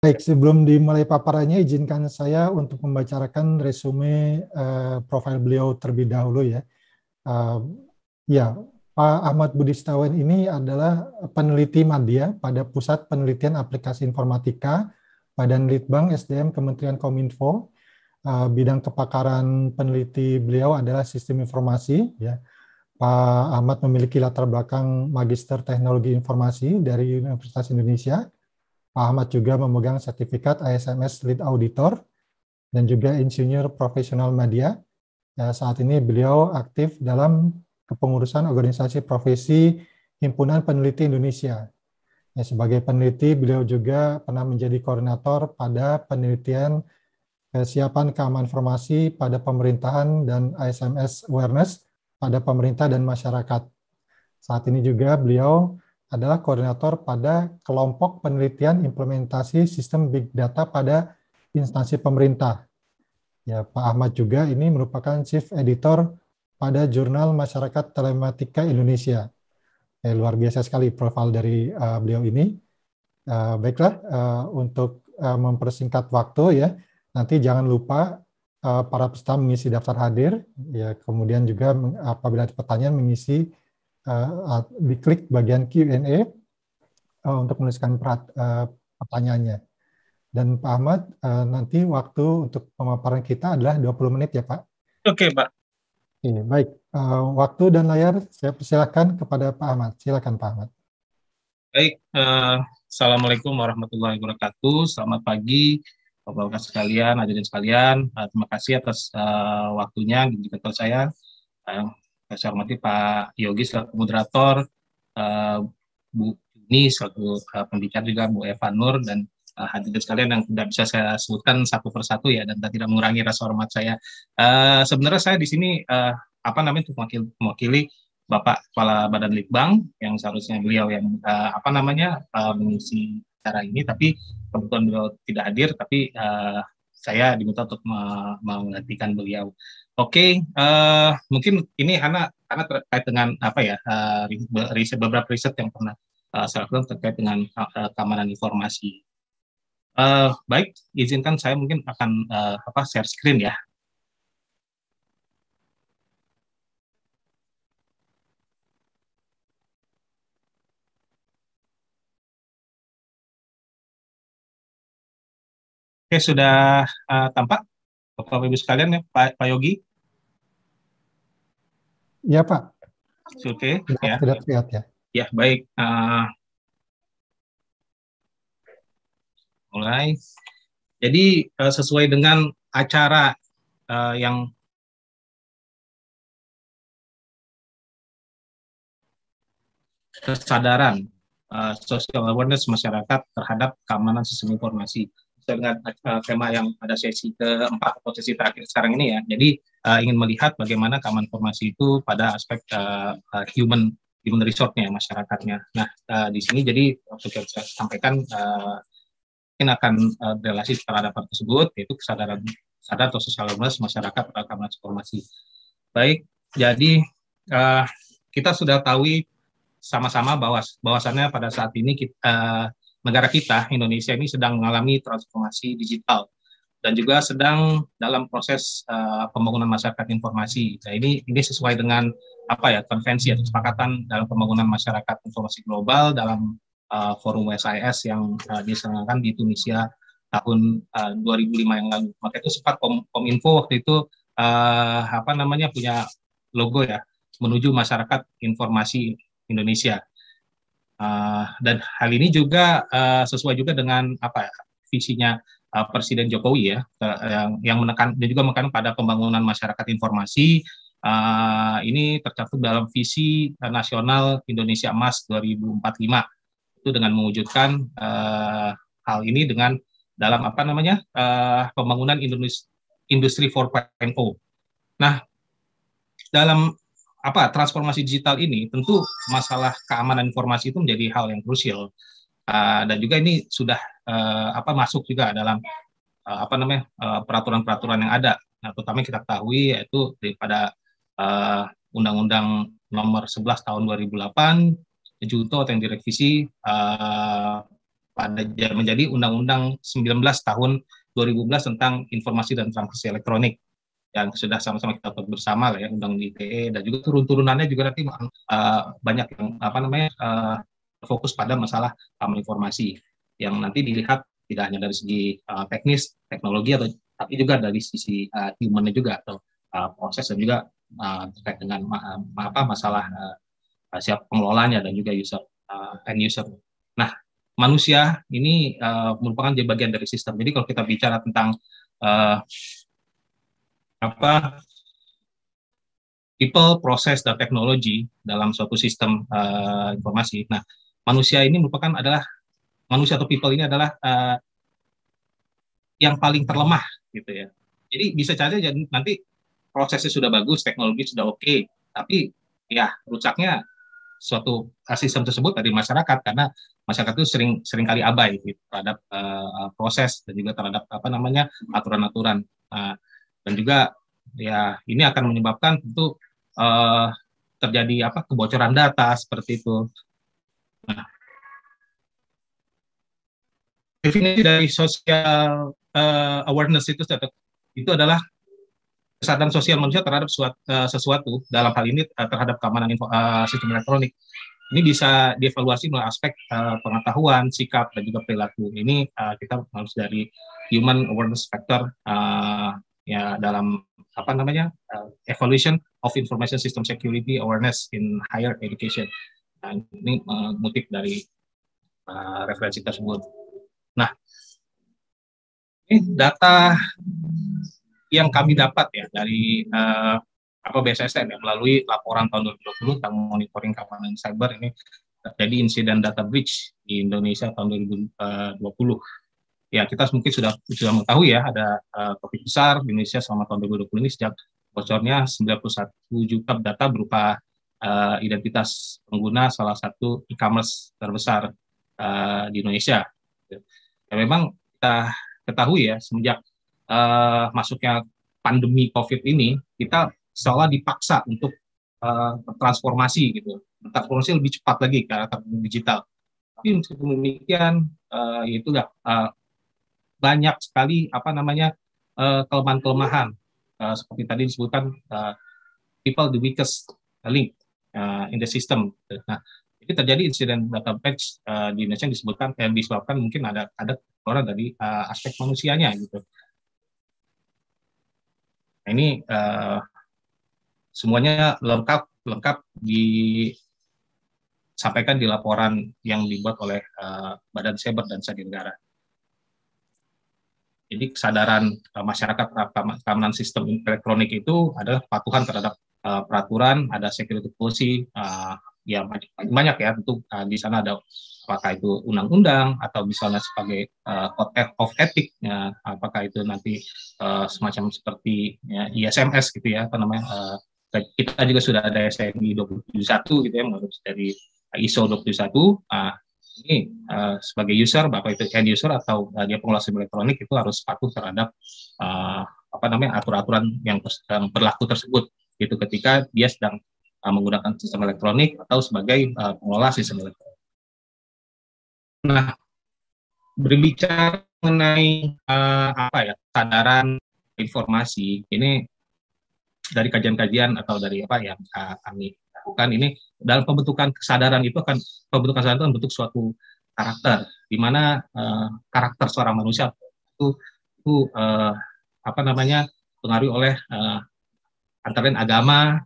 Baik, sebelum dimulai paparannya, izinkan saya untuk membacakan resume profil beliau terlebih dahulu ya. Ya, Pak Ahmad Budi Setiawan ini adalah peneliti madya pada Pusat Penelitian Aplikasi Informatika Badan Litbang SDM Kementerian Kominfo. Bidang kepakaran peneliti beliau adalah sistem informasi. Ya. Pak Ahmad memiliki latar belakang Magister Teknologi Informasi dari Universitas Indonesia. Pak Ahmad juga memegang sertifikat ASMS Lead Auditor dan juga Insinyur Profesional Media. Ya, saat ini beliau aktif dalam kepengurusan organisasi profesi Himpunan Peneliti Indonesia. Ya, sebagai peneliti, beliau juga pernah menjadi koordinator pada penelitian kesiapan keamanan informasi pada pemerintahan dan ASMS Awareness pada pemerintah dan masyarakat. Saat ini juga beliau adalah koordinator pada kelompok penelitian implementasi sistem Big Data pada instansi pemerintah. Ya, Pak Ahmad juga ini merupakan Chief Editor pada Jurnal Masyarakat Telematika Indonesia. Luar biasa sekali profil dari beliau ini. Baiklah, untuk mempersingkat waktu ya, nanti jangan lupa para peserta mengisi daftar hadir, ya, kemudian juga apabila ada pertanyaan mengisi, diklik bagian Q&A untuk menuliskan pertanyaannya. Dan Pak Ahmad, nanti waktu untuk pemaparan kita adalah 20 menit ya Pak? Oke Pak. Baik, waktu dan layar saya persilakan kepada Pak Ahmad. Silakan Pak Ahmad. Baik, Assalamualaikum warahmatullahi wabarakatuh. Selamat pagi Bapak-Bapak sekalian, hadirin sekalian. Terima kasih atas waktunya di kantor saya. Saya hormati Pak Yogi selaku moderator, Bu Juni selaku pembicara, juga Bu Eva Nur, dan hadirin sekalian yang tidak bisa saya sebutkan satu persatu ya, dan tidak mengurangi rasa hormat saya. Sebenarnya saya di sini untuk mewakili Bapak Kepala Badan Litbang yang seharusnya beliau yang mengisi acara ini, tapi kebetulan beliau tidak hadir, tapi saya diminta untuk menggantikan beliau. Oke, mungkin ini karena terkait dengan beberapa riset yang pernah saya lakukan terkait dengan keamanan informasi. Baik, izinkan saya mungkin akan share screen ya. Oke, sudah tampak Bapak-Ibu sekalian ya, Pak Yogi? Iya Pak. Oke, ya. Sudah terlihat ya. Ya, baik. Mulai. Jadi sesuai dengan acara yang kesadaran social awareness masyarakat terhadap keamanan sistem informasi. Dengan tema yang ada sesi keempat atau sesi terakhir sekarang ini ya. Jadi ingin melihat bagaimana keamanan informasi itu pada aspek human resource-nya, masyarakatnya. Nah, di sini jadi waktu saya sampaikan mungkin akan relasi terhadap hal tersebut, yaitu kesadaran sadar atau social awareness masyarakat terhadap keamanan informasi. Baik, jadi kita sudah tahu sama-sama bahwasannya pada saat ini negara kita, Indonesia ini sedang mengalami transformasi digital dan juga sedang dalam proses pembangunan masyarakat informasi. Nah, ini sesuai dengan konvensi atau kesepakatan dalam pembangunan masyarakat informasi global dalam forum WSIS yang diselenggarakan di Tunisia tahun 2005 yang lalu. Maka itu sempat Kominfo waktu itu punya logo ya, menuju masyarakat informasi Indonesia. Dan hal ini juga sesuai juga dengan visinya Presiden Jokowi ya, yang menekan dan juga menekan pada pembangunan masyarakat informasi. Ini tercantum dalam visi nasional Indonesia Emas 2045 itu dengan mewujudkan hal ini dengan dalam pembangunan industri 4.0. Nah, dalam transformasi digital ini tentu masalah keamanan informasi itu menjadi hal yang krusial, dan juga ini sudah masuk juga dalam peraturan-peraturan yang ada. Nah, terutama kita ketahui yaitu daripada Undang-Undang Nomor 11 Tahun 2008 Junto yang direvisi menjadi Undang-Undang 19 tahun 2011 tentang informasi dan transaksi elektronik yang sudah sama-sama kita tahu bersama lah ya, Undang ITE, dan juga turun-turunannya juga nanti banyak yang fokus pada masalah keamanan informasi yang nanti dilihat tidak hanya dari segi teknis teknologi tapi juga dari sisi human-nya juga atau proses dan juga terkait dengan masalah siapa pengelolanya dan juga end user. Nah, manusia ini merupakan bagian dari sistem. Jadi kalau kita bicara tentang people, proses, dan teknologi dalam suatu sistem informasi. Nah, manusia atau people ini adalah yang paling terlemah gitu ya. Jadi bisa saja nanti prosesnya sudah bagus, teknologi sudah oke, tapi ya rusaknya suatu sistem tersebut dari masyarakat, karena masyarakat itu sering kali abai gitu, terhadap proses dan juga terhadap aturan-aturan, dan juga ya ini akan menyebabkan tentu terjadi kebocoran data seperti itu. Nah, definisi dari social awareness itu adalah kesadaran sosial manusia terhadap sesuatu, dalam hal ini terhadap keamanan sistem elektronik. Ini bisa dievaluasi melalui aspek pengetahuan, sikap, dan juga perilaku. Ini kita harus dari human awareness factor ya dalam evaluation of information system security awareness in higher education. Nah, ini mengutip dari referensi tersebut. Nah, ini data yang kami dapat ya dari BSSN ya, melalui laporan tahun 2020 tentang monitoring keamanan cyber. Ini terjadi insiden data breach di Indonesia tahun 2020. Ya, kita mungkin sudah mengetahui ya, ada topik besar di Indonesia selama tahun 2020 ini, sejak bocornya 91 juta data berupa identitas pengguna salah satu e-commerce terbesar di Indonesia. Ya, memang kita ketahui ya, semenjak masuknya pandemi COVID ini, kita seolah dipaksa untuk transformasi gitu, transformasi lebih cepat lagi ke arah digital. Tapi meskipun demikian, itu banyak sekali kelemahan-kelemahan seperti tadi disebutkan people the weakest link in the system. Nah, ini terjadi insiden data breach di Indonesia yang disebabkan mungkin ada orang dari aspek manusianya gitu. Nah, ini semuanya lengkap disampaikan di laporan yang dibuat oleh Badan Cyber dan Sandi Negara. Jadi kesadaran masyarakat terhadap keamanan sistem elektronik itu adalah kepatuhan terhadap peraturan, ada security policy, ya banyak ya, tentu di sana ada apakah itu undang-undang atau misalnya sebagai code of ethic, ya, apakah itu nanti semacam seperti ya, ISMS gitu ya, kita juga sudah ada SNI 271 gitu ya, menurut dari ISO 271. Ini sebagai user, bapak itu end user atau dia pengelola sistem elektronik, itu harus patuh terhadap aturan-aturan yang berlaku tersebut itu ketika dia sedang menggunakan sistem elektronik atau sebagai pengelola sistem elektronik. Nah, berbicara mengenai kesadaran informasi, ini dari kajian-kajian atau dari yang kami lakukan ini, dalam pembentukan kesadaran itu akan bentuk suatu karakter, di mana karakter seorang manusia itu pengaruhi oleh antara lain agama,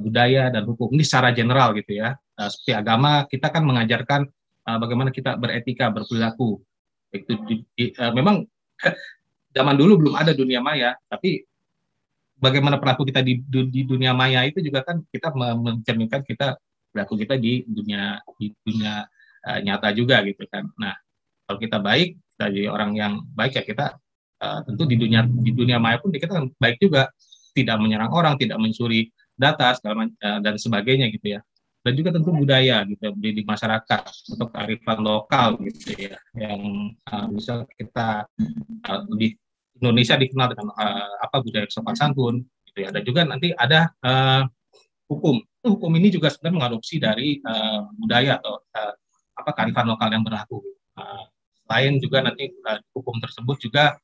budaya, dan hukum. Ini secara general gitu ya. Seperti agama, kita kan mengajarkan bagaimana kita beretika, berperilaku. Itu memang zaman dulu belum ada dunia maya, tapi bagaimana perilaku kita di dunia maya itu juga kan kita mencerminkan perilaku kita di dunia nyata juga gitu kan. Nah, kalau kita baik, kita jadi orang yang baik ya, kita tentu di dunia maya pun kita kan baik juga, tidak menyerang orang, tidak mencuri data dan sebagainya gitu ya. Dan juga tentu budaya gitu di masyarakat, untuk kearifan lokal gitu ya, yang bisa kita lebih Indonesia dikenal dengan budaya sopan santun gitu ya. Dan juga nanti ada hukum. Hukum ini juga sebenarnya mengadopsi dari budaya atau kearifan lokal yang berlaku. Selain juga nanti hukum tersebut juga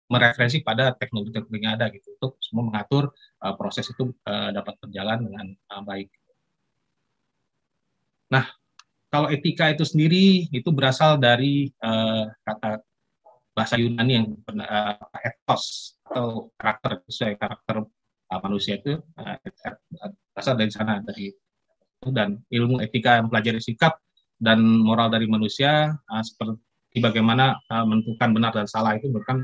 mereferensi pada teknologi-teknologi yang ada gitu untuk semua mengatur proses itu dapat berjalan dengan baik. Nah, kalau etika itu sendiri itu berasal dari kata bahasa Yunani yang ethos atau karakter, sesuai karakter manusia itu berasal dari sana, dari dan ilmu etika yang mempelajari sikap dan moral dari manusia seperti bagaimana menentukan benar dan salah itu bukan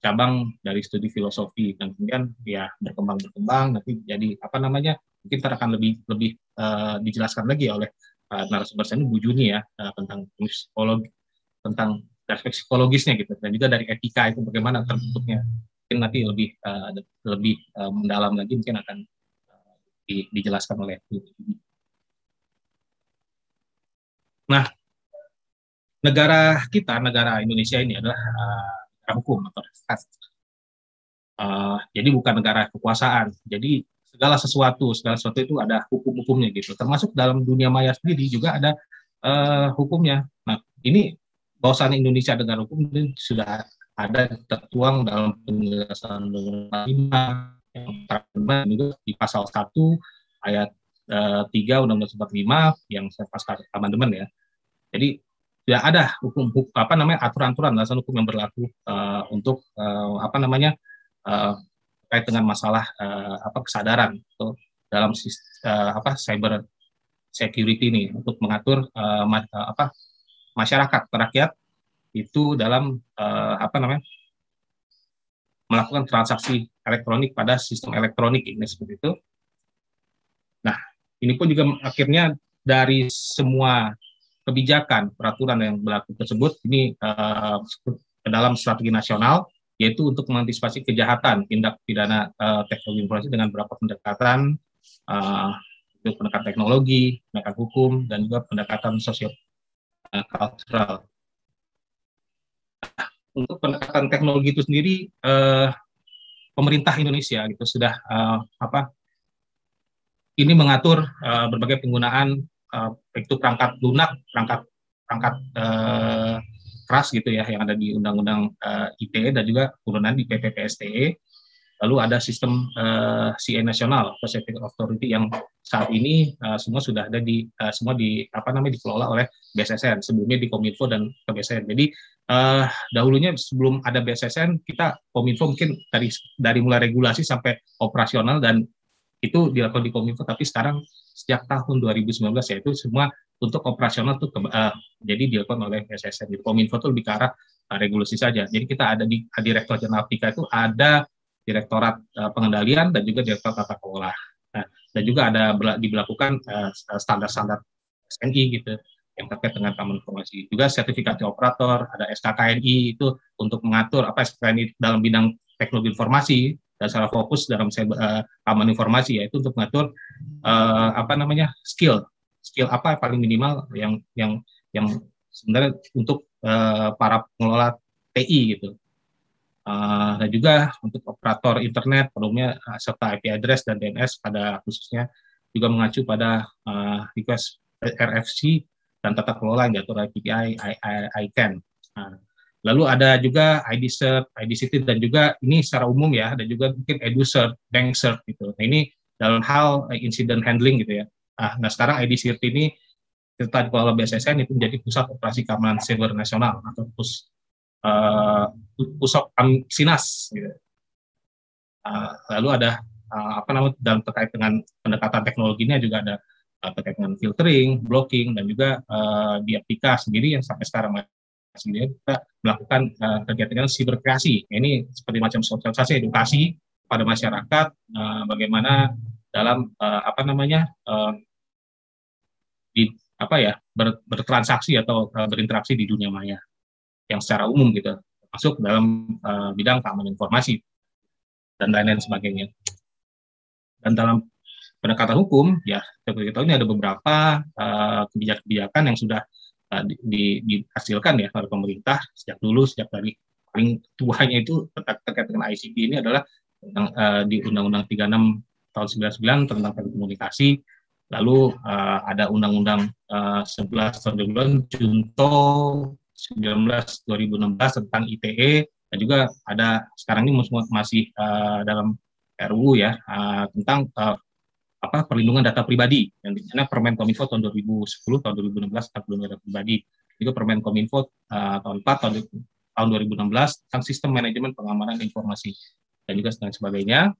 cabang dari studi filosofi, dan kemudian ya berkembang nanti jadi mungkin akan lebih dijelaskan lagi oleh narasumber saya ini Bu Juni ya tentang psikologi, tentang aspek psikologisnya gitu, dan juga dari etika itu bagaimana terbentuknya, mungkin nanti lebih mendalam lagi mungkin akan dijelaskan oleh Bu Juni. Nah, negara Indonesia ini adalah negara hukum atau jadi bukan negara kekuasaan. Jadi segala sesuatu itu ada hukum-hukumnya gitu. Termasuk dalam dunia maya sendiri juga ada hukumnya. Nah, ini bahwasannya Indonesia negara hukum ini sudah ada tertuang dalam penjelasan Undang-Undang 5 yang juga di pasal 1 ayat 3 Undang-Undang 45 yang pasca amandemen ya. Jadi tidak ada aturan-aturan dasar hukum yang berlaku untuk terkait dengan masalah kesadaran atau dalam cyber security ini untuk mengatur masyarakat rakyat itu dalam melakukan transaksi elektronik pada sistem elektronik ini seperti itu. Nah, ini pun juga akhirnya dari semua kebijakan peraturan yang berlaku tersebut ini ke dalam strategi nasional, yaitu untuk mengantisipasi kejahatan tindak pidana teknologi informasi dengan beberapa pendekatan untuk pendekatan teknologi, pendekatan hukum, dan juga pendekatan sosial kultural. Untuk pendekatan teknologi itu sendiri, pemerintah Indonesia gitu sudah ini mengatur berbagai penggunaan itu perangkat lunak, perangkat keras gitu ya yang ada di Undang-Undang ITE dan juga turunan di PPPSTE. Lalu ada sistem CA nasional, Pacific Authority, yang saat ini semua sudah ada dikelola oleh BSSN, sebelumnya di Kominfo dan ke BSSN. Jadi dahulunya sebelum ada BSSN, kita Kominfo mungkin dari mulai regulasi sampai operasional dan itu dilakukan di Kominfo, tapi sekarang sejak tahun 2019 yaitu semua untuk operasional tuh jadi dilakukan oleh BSSN. Di Kominfo itu lebih ke arah regulasi saja. Jadi kita ada di Direktorat Jenderal Aptika itu ada Direktorat Pengendalian dan juga Direktorat Tata Kelola. Nah, dan juga ada diberlakukan standar-standar SNI gitu yang terkait dengan keamanan informasi. Juga sertifikasi operator, ada SKKNI itu untuk mengatur SKKNI dalam bidang teknologi informasi dan secara fokus dalam keamanan informasi, yaitu untuk mengatur skill apa paling minimal yang sebenarnya untuk para pengelola TI gitu. Dan juga untuk operator internet, umumnya serta IP address dan DNS pada khususnya juga mengacu pada request RFC dan tata kelola yang diatur oleh PPI ICANN. Lalu ada juga ID-cert, ID-cert, dan juga ini secara umum ya, dan juga mungkin EduCert, BankCert gitu. Nah, ini dalam hal incident handling gitu ya. Nah sekarang ID-cert ini kita dikelola BSSN itu menjadi pusat operasi keamanan siber nasional atau pusat SINAS gitu. Lalu ada dalam terkait dengan pendekatan teknologinya juga ada terkait dengan filtering, blocking, dan juga di Aptika sendiri yang sampai sekarang kita melakukan kegiatan dengan siberkreasi. Ini seperti macam sosialisasi edukasi pada masyarakat bagaimana dalam bertransaksi atau berinteraksi di dunia maya yang secara umum gitu, masuk dalam bidang keamanan informasi dan lain-lain sebagainya. Dan dalam pendekatan hukum ya seperti kita ini ada beberapa kebijakan-kebijakan yang sudah dihasilkan ya oleh pemerintah sejak dari paling tuanya itu terkait dengan ICT ini adalah di Undang-Undang 36 tahun 99 tentang telekomunikasi, Lalu ada Undang-Undang 11 tahun 2000, Junto 19 2016 tentang ITE, dan juga ada sekarang ini masih dalam RUU ya, tentang perlindungan data pribadi, yang di mana Permen Kominfo tahun 2010 tahun 2016 tentang perlindungan data pribadi, juga Permen Kominfo tahun 4 tahun 2016 tentang sistem manajemen pengamanan informasi, dan juga sebagainya.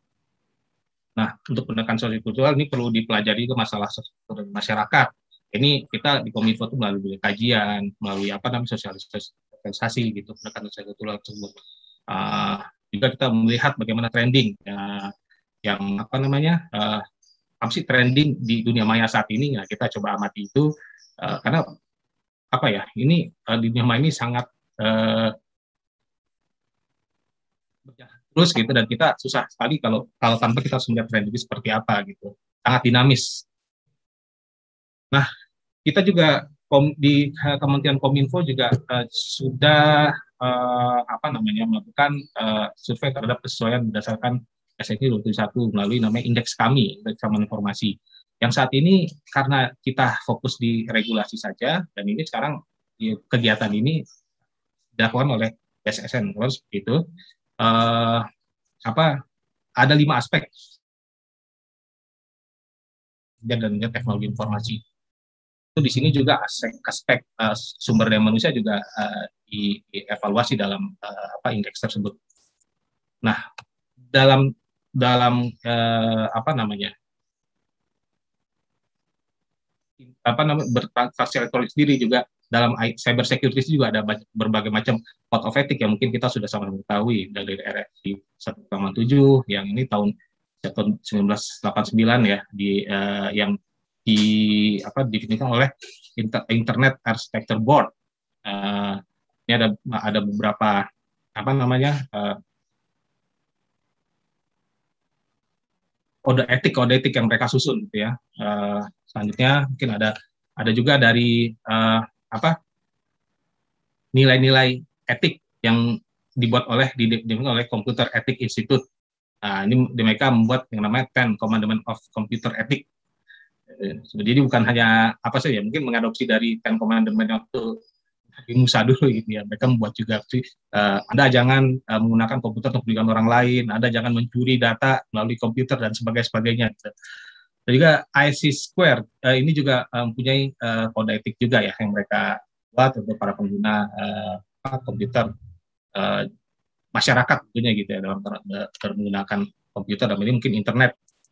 Nah, untuk pendekatan sosial kultural ini perlu dipelajari ke masalah masyarakat. Ini kita di Kominfo itu melalui kajian, melalui sosialisasi gitu, pendekatan sosial kultural tersebut. Juga kita melihat bagaimana trending yang apa sih trending di dunia maya saat ini. Nah, kita coba amati itu karena ini di dunia maya ini sangat terus gitu, dan kita susah sekali kalau tanpa kita melihat tren ini seperti apa gitu, sangat dinamis. Nah, kita juga di Kementerian Kominfo juga sudah melakukan survei terhadap kesesuaian berdasarkan SNI 2021 melalui namanya indeks kami, indeks keamanan informasi. Yang saat ini karena kita fokus di regulasi saja, dan ini sekarang kegiatan ini dilakukan oleh BSSN, terus itu ada 5 aspek dan teknologi informasi. Itu di sini juga aspek sumber daya manusia juga dievaluasi dalam indeks tersebut. Nah, dalam bertransaksi elektronik sendiri juga, dalam cyber security juga ada berbagai macam code of ethic yang mungkin kita sudah sama mengetahui, dari RFC 1.7 yang ini tahun 1989 ya, yang didefinisikan oleh Internet Architecture Board. Ini ada beberapa kode etik yang mereka susun gitu ya. Selanjutnya mungkin ada juga dari nilai-nilai etik yang dibuat oleh Computer Ethics Institute. Ini mereka membuat yang namanya 10 Commandment of Computer Ethics. Jadi bukan hanya mungkin mengadopsi dari 10 Commandment itu di Musa dulu gitu ya. Mereka membuat juga Anda jangan menggunakan komputer untuk kepentingan orang lain, Anda jangan mencuri data melalui komputer dan sebagainya. Gitu. Dan juga IC Square ini juga mempunyai kode etik juga ya, yang mereka buat untuk para pengguna komputer masyarakat tentunya gitu ya, dalam menggunakan komputer, dan ini mungkin internet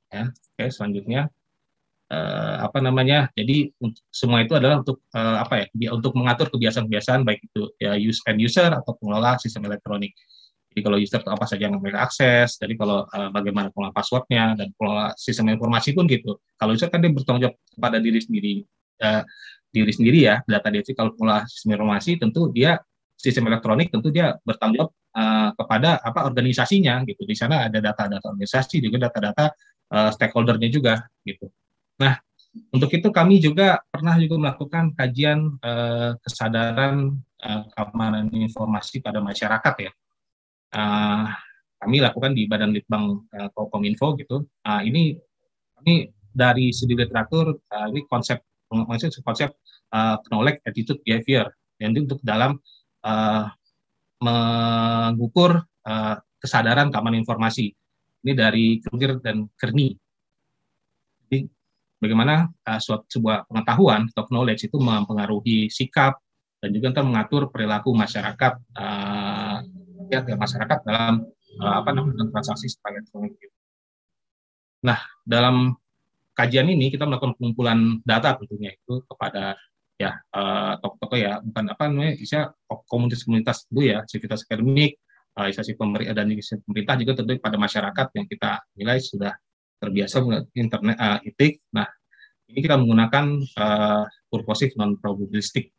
ya. Oke, selanjutnya jadi semua itu adalah untuk untuk mengatur kebiasaan-kebiasaan baik itu ya end user atau pengelola sistem elektronik. Jadi kalau user apa saja yang mereka akses, jadi kalau bagaimana pengelola passwordnya dan pengelola sistem informasi pun gitu. Kalau user kan dia bertanggung jawab kepada diri sendiri ya, data dia. Kalau pengelola sistem informasi tentu dia sistem elektronik tentu dia bertanggung jawab kepada organisasinya gitu. Di sana ada data-data organisasi, juga data-data stakeholder-nya juga gitu. Nah, untuk itu kami juga pernah melakukan kajian kesadaran keamanan informasi pada masyarakat ya. Kami lakukan di Badan Litbang Kominfo gitu. Ini dari studi literatur, ini konsep knowledge, attitude, behavior. Dan itu untuk dalam mengukur kesadaran keamanan informasi. Ini dari Kruger dan Kearney. Jadi bagaimana sebuah pengetahuan atau knowledge itu mempengaruhi sikap dan juga mengatur perilaku masyarakat masyarakat dalam transaksi elektronik. Nah, dalam kajian ini kita melakukan pengumpulan data tentunya itu kepada tokoh-tokoh ya, bukan komunitas-komunitas itu ya, sivitas akademik, instansi pemerintah dan instansi pemerintah, juga tentu pada masyarakat yang kita nilai sudah terbiasa internet etik. Nah, ini kita menggunakan purposive non probabilistik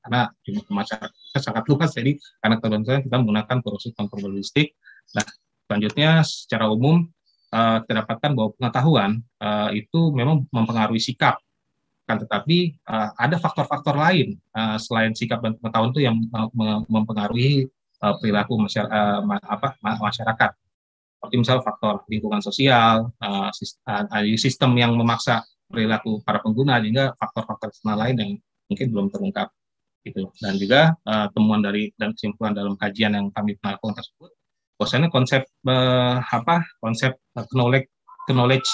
karena masyarakat sangat luas, jadi karena kebetulan kita menggunakan purposive non probabilistik. Nah, selanjutnya secara umum kita dapatkan bahwa pengetahuan itu memang mempengaruhi sikap, kan, tetapi ada faktor-faktor lain selain sikap dan pengetahuan itu yang mempengaruhi perilaku masyarakat. Seperti misalnya faktor lingkungan sosial, sistem yang memaksa perilaku para pengguna, sehingga faktor-faktor eksternal lain yang mungkin belum terungkap gitu. Dan juga temuan dari dan kesimpulan dalam kajian yang kami lakukan tersebut, bahwasanya konsep knowledge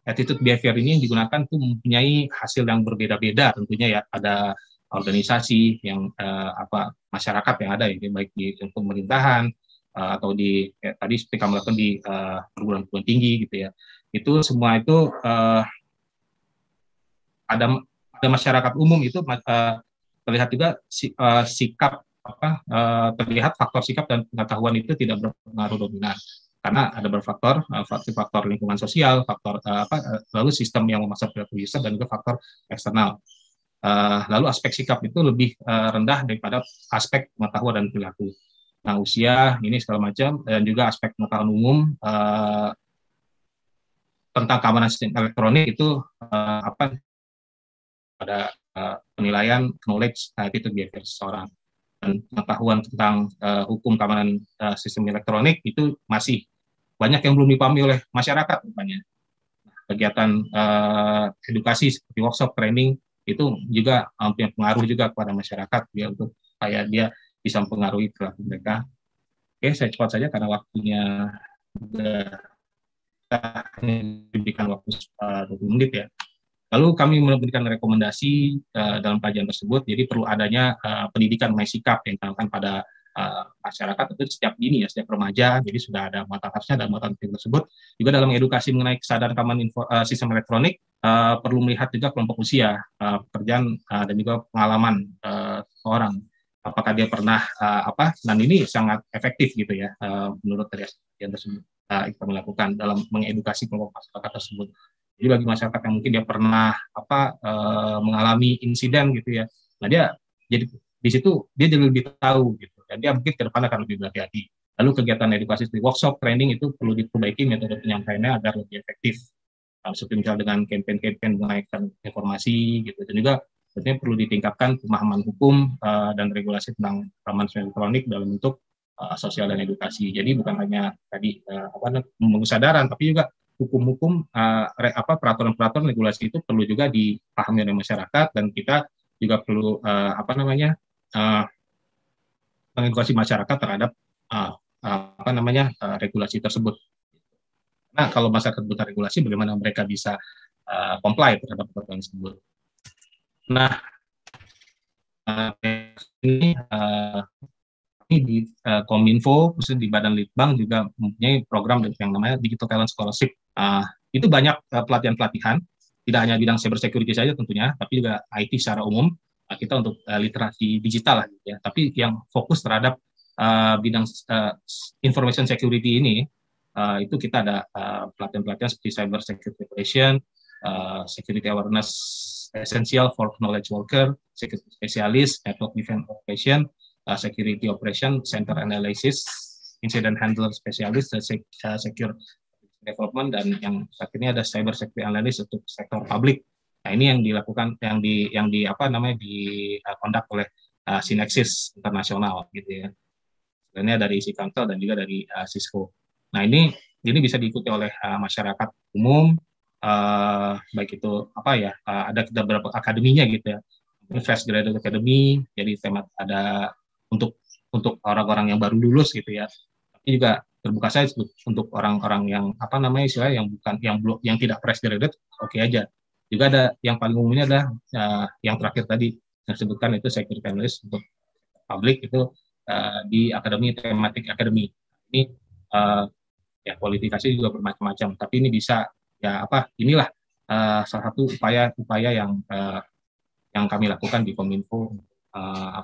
attitude behavior ini digunakan itu mempunyai hasil yang berbeda-beda tentunya ya, pada organisasi yang masyarakat yang ada ya, baik di pemerintahan atau di tadi seperti kami lakukan di perguruan tinggi gitu ya. Itu semua itu ada masyarakat umum itu terlihat juga sikap terlihat faktor sikap dan pengetahuan itu tidak berpengaruh dominan, karena ada berfaktor faktor lingkungan sosial, faktor lalu sistem yang memaksa perilaku user, dan juga faktor eksternal. Lalu aspek sikap itu lebih rendah daripada aspek pengetahuan dan perilaku. Nah, usia ini segala macam, dan juga aspek pengetahuan umum tentang keamanan sistem elektronik itu pada penilaian knowledge attitude behavior seseorang. Dan pengetahuan tentang hukum keamanan sistem elektronik itu masih banyak yang belum dipahami oleh masyarakat. Rupanya kegiatan edukasi seperti workshop, training itu juga punya pengaruh juga kepada masyarakat ya, untuk supaya dia bisa mempengaruhi perilaku mereka. Oke, saya cepat saja karena waktunya diberikan waktu 20 menit ya. Lalu kami memberikan rekomendasi dalam kajian tersebut, jadi perlu adanya pendidikan mengenai sikap yang ditanamkan pada masyarakat itu sejak dini ya, sejak remaja. Jadi sudah ada muatan harusnya dalam muatan tersebut. Juga dalam edukasi mengenai kesadaran keamanan sistem elektronik, perlu melihat juga kelompok usia, pekerjaan dan juga pengalaman seorang. Apakah dia pernah dan ini sangat efektif gitu ya, menurut kajian tersebut kita melakukan dalam mengedukasi kelompok masyarakat tersebut. Jadi bagi masyarakat yang mungkin dia pernah mengalami insiden gitu ya, nah dia jadi di situ dia jadi lebih tahu gitu, dan dia mungkin ke depan akan lebih berhati-hati. Lalu kegiatan edukasi seperti workshop, training itu perlu diperbaiki metode penyampaiannya agar lebih efektif, seperti misalnya dengan campaign-campaign menaikkan informasi gitu, dan juga tentunya perlu ditingkatkan pemahaman hukum dan regulasi tentang keamanan elektronik dalam bentuk sosial dan edukasi. Jadi bukan hanya tadi kesadaran, tapi juga hukum-hukum, peraturan-peraturan regulasi itu perlu juga dipahami oleh masyarakat, dan kita juga perlu mengedukasi masyarakat terhadap regulasi tersebut. Nah, kalau masyarakat buta regulasi, bagaimana mereka bisa comply terhadap peraturan tersebut? Nah, ini di Kominfo, khususnya di Badan Litbang juga mempunyai program yang namanya Digital Talent Scholarship. Itu banyak pelatihan-pelatihan, tidak hanya bidang cyber security saja tentunya, tapi juga IT secara umum. Kita untuk literasi digital lah, gitu ya. Tapi yang fokus terhadap bidang information security ini, itu kita ada pelatihan-pelatihan seperti cyber security operation, security awareness essential for knowledge worker, security specialist, network defense operation, security operation, center analysis, incident handler specialist, secure development, dan yang saat ini ada cyber security analyst untuk sektor publik. Nah, ini yang dilakukan, yang di conduct oleh Synexis Internasional gitu ya. Sebenarnya dari isi Council dan juga dari Cisco. Nah, ini bisa diikuti oleh masyarakat umum, baik itu ada beberapa akademinya gitu ya. Fresh Graduate Academy, jadi tema ada untuk orang-orang yang baru lulus gitu ya. Tapi juga terbuka saya untuk orang-orang yang istilahnya yang tidak fresh graduate, oke aja. Juga ada yang paling umumnya adalah yang terakhir tadi yang disebutkan itu security analyst untuk publik itu di akademi tematik akademi. Ini ya kualifikasi juga bermacam-macam, tapi ini bisa inilah salah satu upaya yang kami lakukan di Kominfo,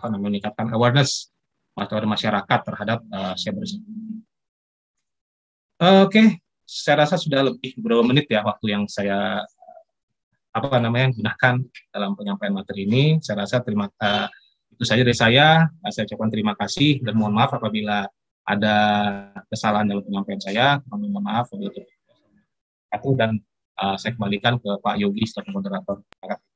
meningkatkan awareness masyarakat terhadap cyber security. Oke, saya rasa sudah lebih beberapa menit ya waktu yang saya gunakan dalam penyampaian materi ini. Saya rasa itu saja dari saya. Saya ucapkan terima kasih dan mohon maaf apabila ada kesalahan dalam penyampaian saya. Mohon maaf dan saya kembalikan ke Pak Yogi sebagai moderator. Terima kasih.